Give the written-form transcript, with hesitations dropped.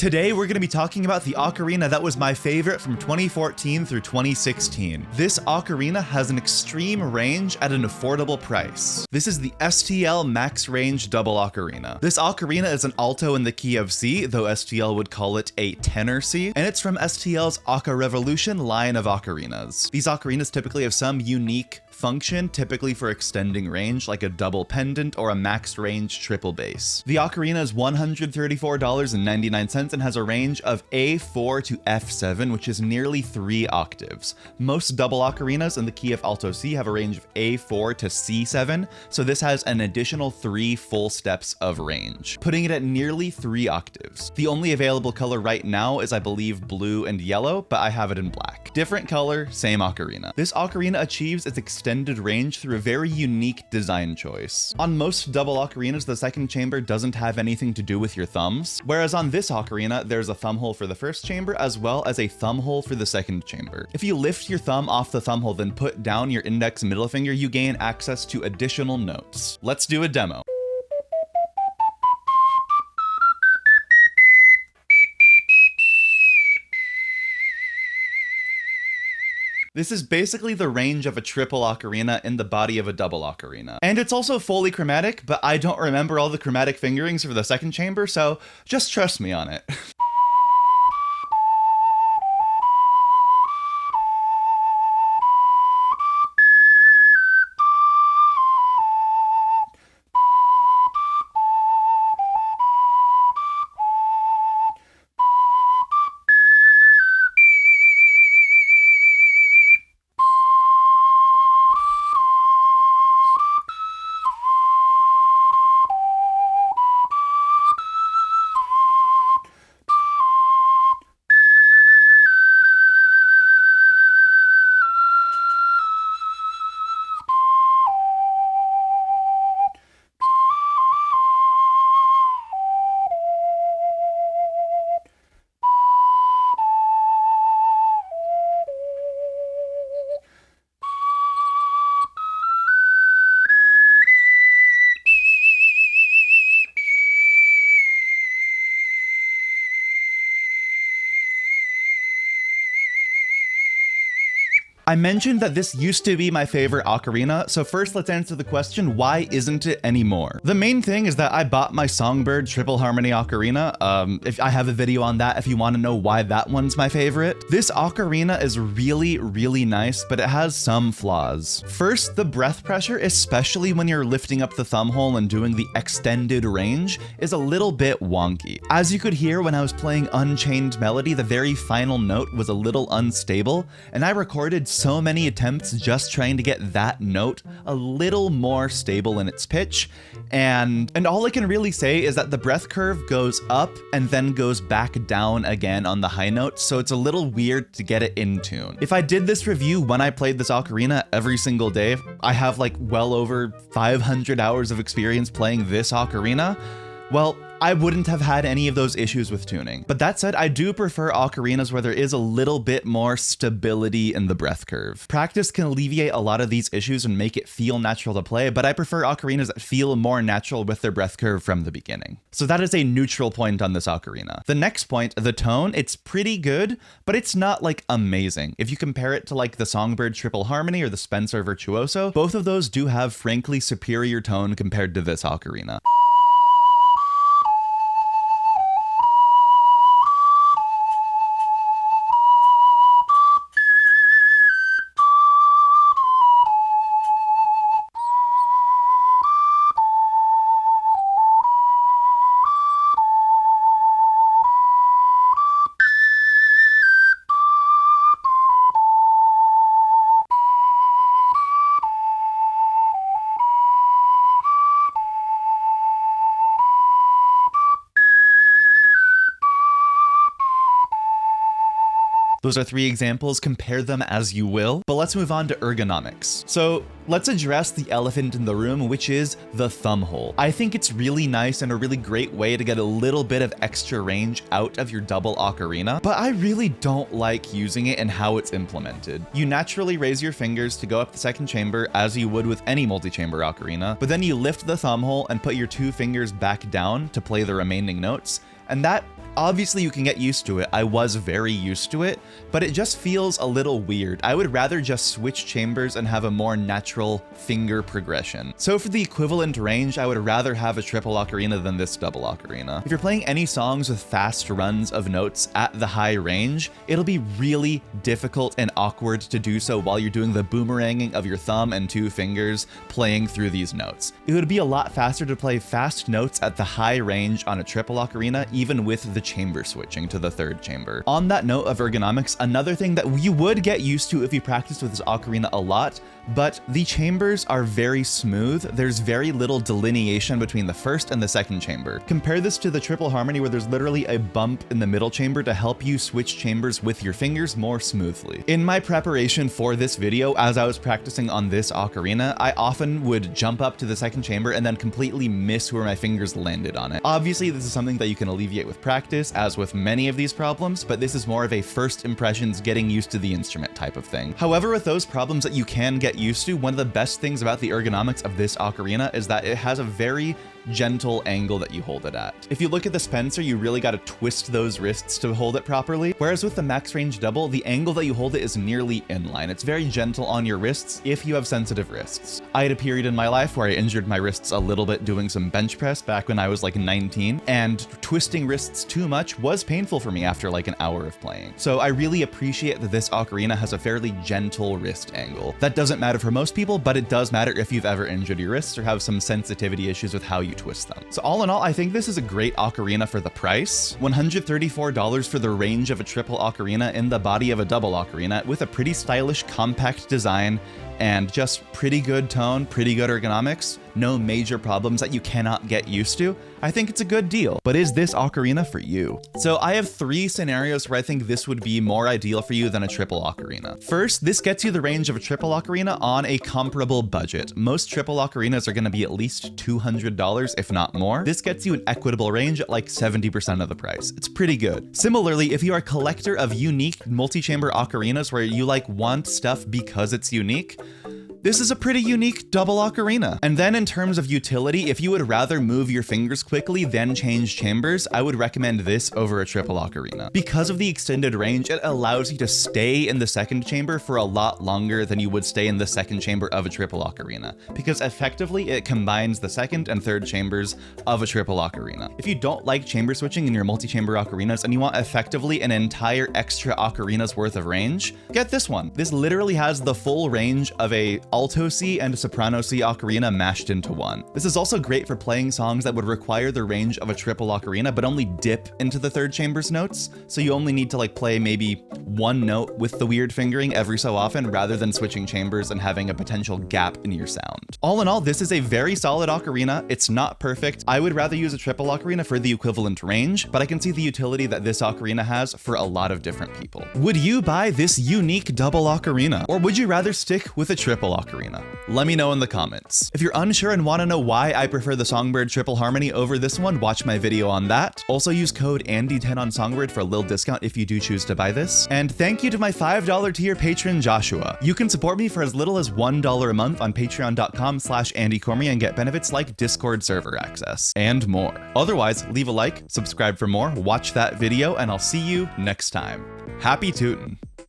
Today we're going to be talking about the ocarina that was my favorite from 2014 through 2016. This ocarina has an extreme range at an affordable price. This is the STL Max Range Double ocarina. This ocarina is an alto in the key of C, though STL would call it a tenor C, and it's from STL's Oca Revolution line of ocarinas. These ocarinas typically have some unique function, typically for extending range, like a double pendant or a max range triple bass. The ocarina is $134.99 and has a range of A4 to F7, which is nearly 3 octaves. Most double ocarinas in the key of alto C have a range of A4 to C7, so this has an additional 3 full steps of range, putting it at nearly 3 octaves. The only available color right now is, I believe, blue and yellow, but I have it in black. Different color, same ocarina. This ocarina achieves its extended range through a very unique design choice. On most double ocarinas, the second chamber doesn't have anything to do with your thumbs, whereas on this ocarina, there's a thumb hole for the first chamber as well as a thumb hole for the second chamber. If you lift your thumb off the thumb hole, then put down your index and middle finger, you gain access to additional notes. Let's do a demo. This is basically the range of a triple ocarina in the body of a double ocarina. And it's also fully chromatic, but I don't remember all the chromatic fingerings for the second chamber, so just trust me on it. I mentioned that this used to be my favorite ocarina, so first let's answer the question, why isn't it anymore? The main thing is that I bought my Songbird Triple Harmony ocarina. If I have a video on that if you want to know why that one's my favorite. This ocarina is really nice, but it has some flaws. First, the breath pressure, especially when you're lifting up the thumb hole and doing the extended range, is a little bit wonky. As you could hear when I was playing Unchained Melody, the very final note was a little unstable, and I recorded so many attempts just trying to get that note a little more stable in its pitch, and all I can really say is that the breath curve goes up and then goes back down again on the high notes, so it's a little weird to get it in tune. If I did this review when I played this ocarina every single day, I have like well over 500 hours of experience playing this ocarina, well, I wouldn't have had any of those issues with tuning. But that said, I do prefer ocarinas where there is a little bit more stability in the breath curve. Practice can alleviate a lot of these issues and make it feel natural to play, but I prefer ocarinas that feel more natural with their breath curve from the beginning. So that is a neutral point on this ocarina. The next point, the tone, it's pretty good, but it's not like amazing. If you compare it to like the Songbird Triple Harmony or the Spencer Virtuoso, both of those do have frankly superior tone compared to this ocarina. Those are 3 examples, compare them as you will, but let's move on to ergonomics. So let's address the elephant in the room, which is the thumb hole. I think it's really nice and a really great way to get a little bit of extra range out of your double ocarina, but I really don't like using it and how it's implemented. You naturally raise your fingers to go up the second chamber as you would with any multi-chamber ocarina, but then you lift the thumb hole and put your 2 fingers back down to play the remaining notes, and that Obviously, you can get used to it. I was very used to it, but it just feels a little weird. I would rather just switch chambers and have a more natural finger progression. So for the equivalent range, I would rather have a triple ocarina than this double ocarina. If you're playing any songs with fast runs of notes at the high range, it'll be really difficult and awkward to do so while you're doing the boomeranging of your thumb and two fingers playing through these notes. It would be a lot faster to play fast notes at the high range on a triple ocarina, even with the chamber switching to the third chamber. On that note of ergonomics, another thing that you would get used to if you practice with this ocarina a lot, but the chambers are very smooth. There's very little delineation between the first and the second chamber. Compare this to the triple harmony where there's literally a bump in the middle chamber to help you switch chambers with your fingers more smoothly. In my preparation for this video, as I was practicing on this ocarina, I often would jump up to the second chamber and then completely miss where my fingers landed on it. Obviously, this is something that you can alleviate with practice, as with many of these problems, but this is more of a first impressions getting used to the instrument type of thing. However, with those problems that you can get used to, one of the best things about the ergonomics of this ocarina is that it has a very gentle angle that you hold it at. If you look at the Spencer, you really got to twist those wrists to hold it properly, whereas with the Max Range Double, the angle that you hold it is nearly inline. It's very gentle on your wrists if you have sensitive wrists. I had a period in my life where I injured my wrists a little bit doing some bench press back when I was like 19, and twisting wrists too much was painful for me after like an hour of playing. So I really appreciate that this ocarina has a fairly gentle wrist angle. That doesn't matter for most people, but it does matter if you've ever injured your wrists or have some sensitivity issues with how you twist them. So all in all, I think this is a great ocarina for the price. $134 for the range of a triple ocarina in the body of a double ocarina with a pretty stylish compact design and just pretty good tone, pretty good ergonomics, no major problems that you cannot get used to. I think it's a good deal. But is this ocarina for you? So I have 3 scenarios where I think this would be more ideal for you than a triple ocarina. First, this gets you the range of a triple ocarina on a comparable budget. Most triple ocarinas are going to be at least $200, if not more. This gets you an equitable range at like 70% of the price. It's pretty good. Similarly, if you are a collector of unique multi-chamber ocarinas where you like want stuff because it's unique, this is a pretty unique double ocarina. And then in terms of utility, if you would rather move your fingers quickly than change chambers, I would recommend this over a triple ocarina. Because of the extended range, it allows you to stay in the second chamber for a lot longer than you would stay in the second chamber of a triple ocarina, because effectively it combines the second and third chambers of a triple ocarina. If you don't like chamber switching in your multi-chamber ocarinas and you want effectively an entire extra ocarina's worth of range, get this one. This literally has the full range of a alto C and soprano C ocarina mashed into one. This is also great for playing songs that would require the range of a triple ocarina but only dip into the third chamber's notes, so you only need to like play maybe one note with the weird fingering every so often rather than switching chambers and having a potential gap in your sound. All in all, this is a very solid ocarina. It's not perfect. I would rather use a triple ocarina for the equivalent range, but I can see the utility that this ocarina has for a lot of different people. Would you buy this unique double ocarina, or would you rather stick with a triple ocarina? Let me know in the comments. If you're unsure and want to know why I prefer the Songbird Triple Harmony over this one, watch my video on that. Also use code Andy10 on Songbird for a little discount if you do choose to buy this. And thank you to my $5 tier patron Joshua. You can support me for as little as $1 a month on patreon.com/AndyCormier and get benefits like Discord server access and more. Otherwise, leave a like, subscribe for more, watch that video, and I'll see you next time. Happy tootin'.